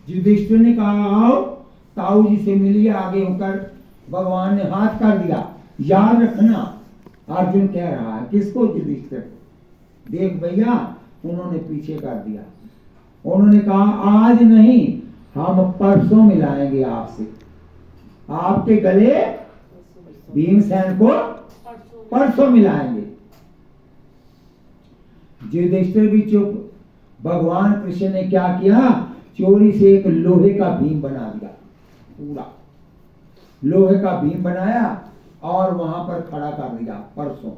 युधिष्ठिर ने कहा आओ ताऊ जी से मिलिए। आगे होकर भगवान ने हाथ कर दिया। याद रखना अर्जुन कह रहा है किसको? युधिष्ठिर। देख भैया उन्होंने पीछे कर दिया। उन्होंने कहा आज नहीं, हम परसों मिलाएंगे आपसे। आपके गले भीमसेन को परसों मिलाएंगे। युधिष्ठिर भी चुप। भगवान कृष्ण ने क्या किया? चोरी से एक लोहे का भीम बना दिया। पूरा लोहे का भीम बनाया और वहां पर खड़ा कर दिया परसों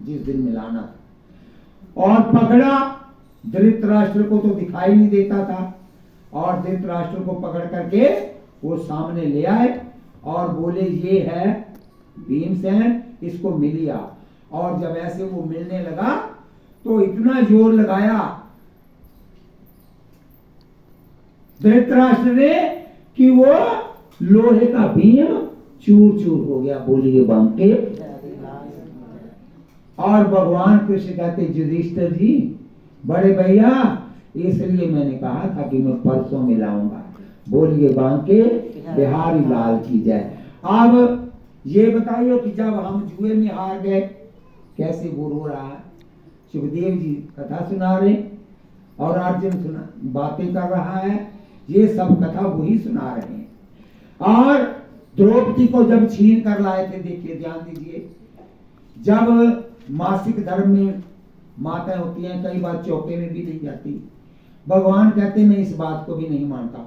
जिस दिन मिलाना था। और पकड़ा। धृतराष्ट्र को तो दिखाई नहीं देता था और धृतराष्ट्र को पकड़ करके वो सामने ले आए और बोले ये है भीमसेन, इसको मिलिया। और जब ऐसे वो मिलने लगा तो इतना जोर लगाया धृतराष्ट्र ने कि वो लोहे का भीम चूर चूर हो गया। बोलिए बांके। और भगवान कृष्ण कहते युधिष्ठिर जी बड़े भैया इसलिए मैंने कहा था कि मैं परसों मिलाऊंगा। बोलिए बांके बिहारी लाल की जय। अब ये बताइए कि जब हम जुए में हार गए कैसे वो रो रहा है? सुखदेव जी कथा सुना रहे और अर्जुन सुना बातें कर रहा है। ये सब कथा वही सुना रहे हैं। और द्रौपदी को जब छीन कर लाए थे, देखिए ध्यान दीजिए, जब मासिक धर्म में माताएं होती हैं कई बार चौके में भी नहीं जाती। भगवान कहते मैं इस बात को भी नहीं मानता।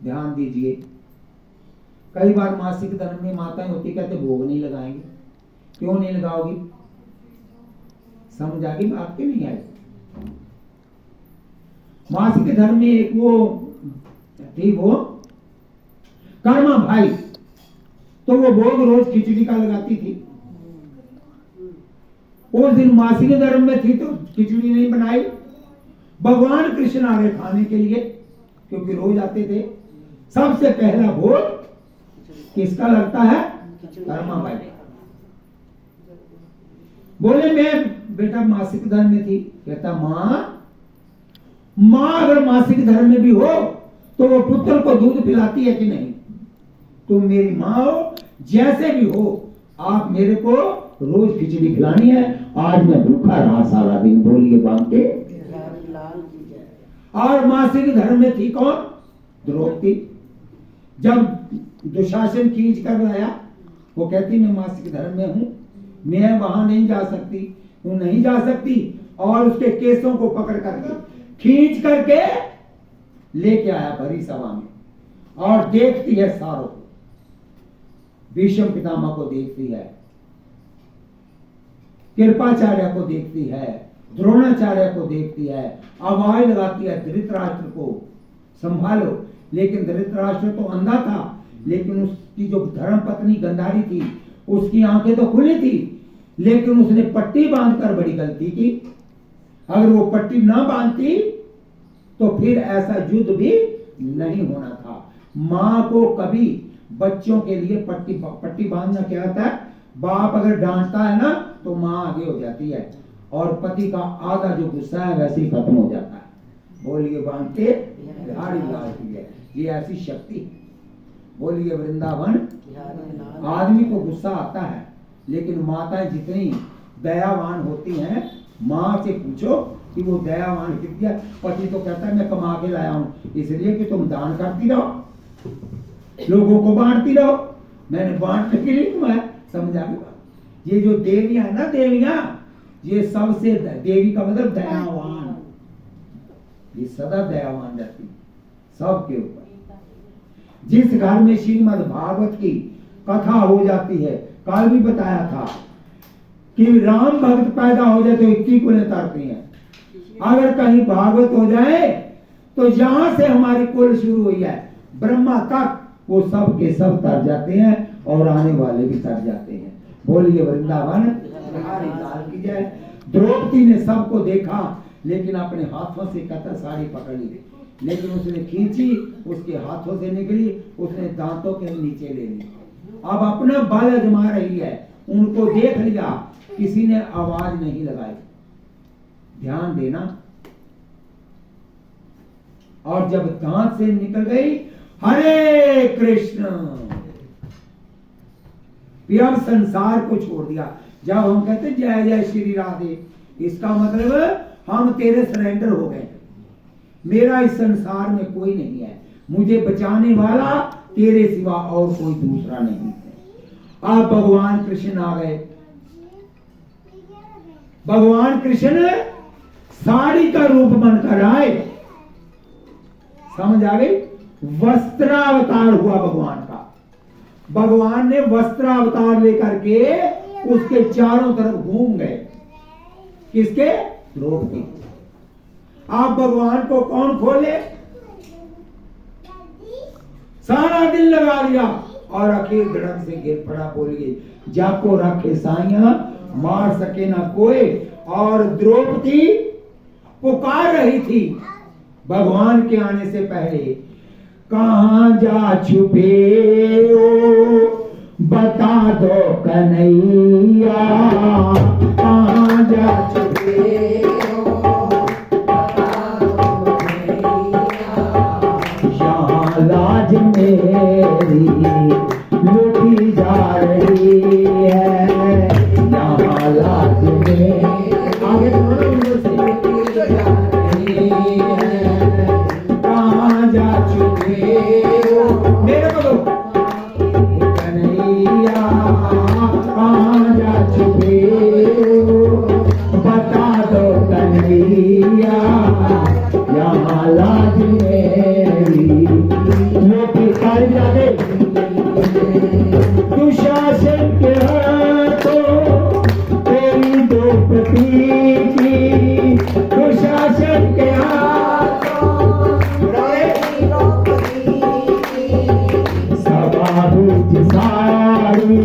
ध्यान दीजिए, कई बार मासिक धर्म में माताएं होती कहते भोग नहीं लगाएंगे। क्यों नहीं लगाओगी? समझ आ गई बात की नहीं आई? मासिक धर्म में एक वो थी वो कर्मा भाई, तो वो भोग रोज खिचड़ी का लगाती थी। उस दिन मासिक धर्म में थी तो खिचड़ी नहीं बनाई। भगवान कृष्ण आ रहे खाने के लिए क्योंकि रोज आते थे। सबसे पहला भोग किसका लगता है? कर्मा भाई। बोले मैं बेटा मासिक धर्म में थी। कहता माँ अगर मासिक धर्म में भी हो तो वो पुत्र को दूध पिलाती है कि नहीं? तुम मेरी माँ हो, जैसे भी हो आप मेरे को रोज खिचड़ी खिलानी है। आज मैं भूखा रहा सारा दिन। बोलिए बांके। और मासिक धर्म में थी कौन? द्रौपदी। जब दुशासन खींच कर लाया वो कहती मैं मासिक धर्म में हूं, मैं वहां नहीं जा सकती। वो नहीं जा सकती और उसके केसों को पकड़ करके खींच करके लेके आया भरी सभा में और देखती है सारों को। भीष्म पितामह को देखती है, कृपाचार्य को देखती है, द्रोणाचार्य को देखती है, आवाज लगाती है धृतराष्ट्र को संभालो। लेकिन धृतराष्ट्र तो अंधा था, लेकिन उसकी जो धर्म पत्नी गंधारी थी उसकी आंखें तो खुली थी, लेकिन उसने पट्टी बांधकर बड़ी गलती की। अगर वो पट्टी ना बांधती तो फिर ऐसा युद्ध भी नहीं होना था। माँ को कभी बच्चों के लिए पट्टी बांधना क्या होता है? बाप अगर डांटता है ना तो माँ आगे हो जाती है और पति का आधा जो गुस्सा है वैसे ही खत्म हो जाता है। बोलिए बांके बिहारी लाल की जय। ये ऐसी शक्ति है। बोलिए वृंदावन। आदमी को गुस्सा आता है लेकिन माताएं जितनी दयावान होती हैं, माँ से पूछो कि वो दयावान कितनी है। पति तो कहता है मैं कमा के लाया हूं इसलिए कि तुम दान करती रहो, लोगों को बांटती रहो, मैंने बांटने के लिए तुम्हें समझा। ये जो देवियां है ना, देवियां ये सबसे, देवी का मतलब दयावान, ये सदा दयावान रहती सबके ऊपर। जिस घर में श्रीमद् भागवत की कथा हो जाती है, कल भी बताया था कि राम भक्त पैदा हो जाए तो 21 कुल तरती हैं। अगर कहीं भागवत हो जाए तो जहां से हमारी कुल शुरू हुई है ब्रह्मा तक वो सब के सब तर जाते हैं और आने वाले भी तर जाते हैं। बोलिए वृंदावन बिहारी लाल की जय। द्रौपदी ने सबको देखा लेकिन अपने हाथों से कतर साड़ी पकड़ ली, लेकिन उसने खींची, उसके हाथों से निकली, उसने दांतों के नीचे ले ली। अब अपना बल आजमा रही है, उनको देख लिया, किसी ने आवाज नहीं लगाई। ध्यान देना, और जब दांत से निकल गई हरे कृष्ण, फिर अब संसार को छोड़ दिया। जब हम कहते जय जय श्री राधे, इसका मतलब हम तेरे सरेंडर हो गए, मेरा इस संसार में कोई नहीं है, मुझे बचाने वाला तेरे सिवा और कोई दूसरा नहीं है। अब भगवान कृष्ण आ गए। भगवान कृष्ण साड़ी का रूप बनकर आए, समझ आ गई? वस्त्रावतार हुआ भगवान का। भगवान ने वस्त्रावतार लेकर के उसके चारों तरफ घूम गए। किसके? द्रौपदी। आप भगवान को कौन खोले? सारा दिन लगा लिया और आखिर धड़क से गिर पड़ा, बोलिए जाको रखे साइया मार सके ना कोई। और द्रौपदी पुकार रही थी भगवान के आने से पहले, कहां जा छुपे हो बता दो कन्हैया, कहां जा छुपे हो बता दो कन्हैया, यहाँ लाज मेरी लुटी जा रही है, यहाँ लाज मेरी आगे लुटी जा रही है, कहां जा छुपे हो मेरे को कन्हैया, कहां जा छुपे हो बता दो कन्हैया, यहाँ लाज मेरी लुटी कर जाए। दुशासन के हाथों तेरी द्रौपदी की, दुशासन के हाथों तेरी द्रौपदी की, सवारूज सारी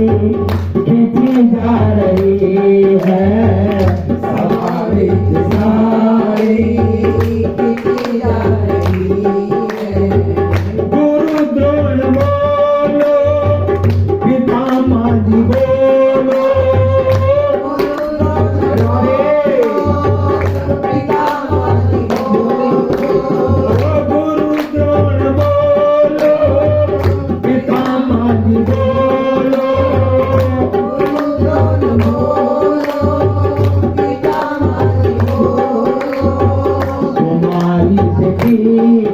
खींची जा रही है, सवारूज सारी खींची जा रही है। गुरु द्रोण बोलो, पितामह जी बोलो, पितामह जी बोलो, गुरु द्रोण बोलो, पितामह जी बोलो, गुरु द्रोण बोलो, पितामह जी बोलो। तुम्हारी बेटी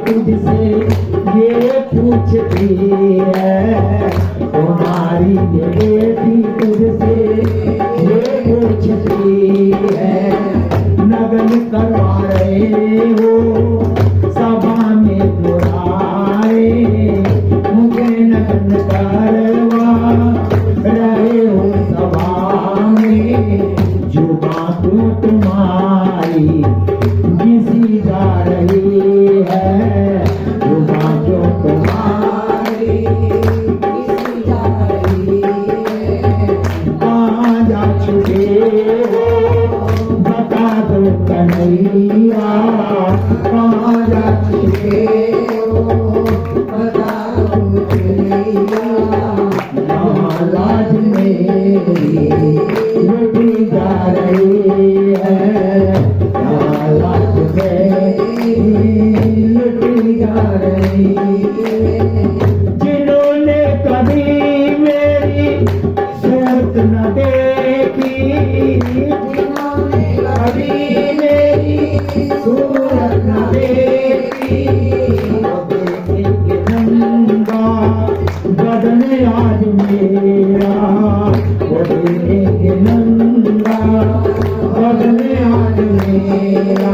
तुझसे ये पूछती है, तुम्हारी बेटी तुझसे ये पूछती है, नगन करवा रहे हो सभा में बुलाए, मुझे नगन करवा रहे हो सभा में, जुबां तो तुम्हारी घिसी जा रही है, जुबां तो तुम्हारी घिसी जा रही है, कहां जा छुपे हो बता दो कन्हैया, कहां जा छुपे हो बता दो कन्हैया, यहाँ लाज मेरी लुटी जा रही है, यहाँ लाज मेरी लुटी जा रही है। जिन्होंने कभी मेरी सूरत न देखी, जिन्होंने कभी मेरी सूरत न देखी, वो देखेंगे नंगा बदन आज मेरा, वो देखेंगे नंगा बदन आज मेरा,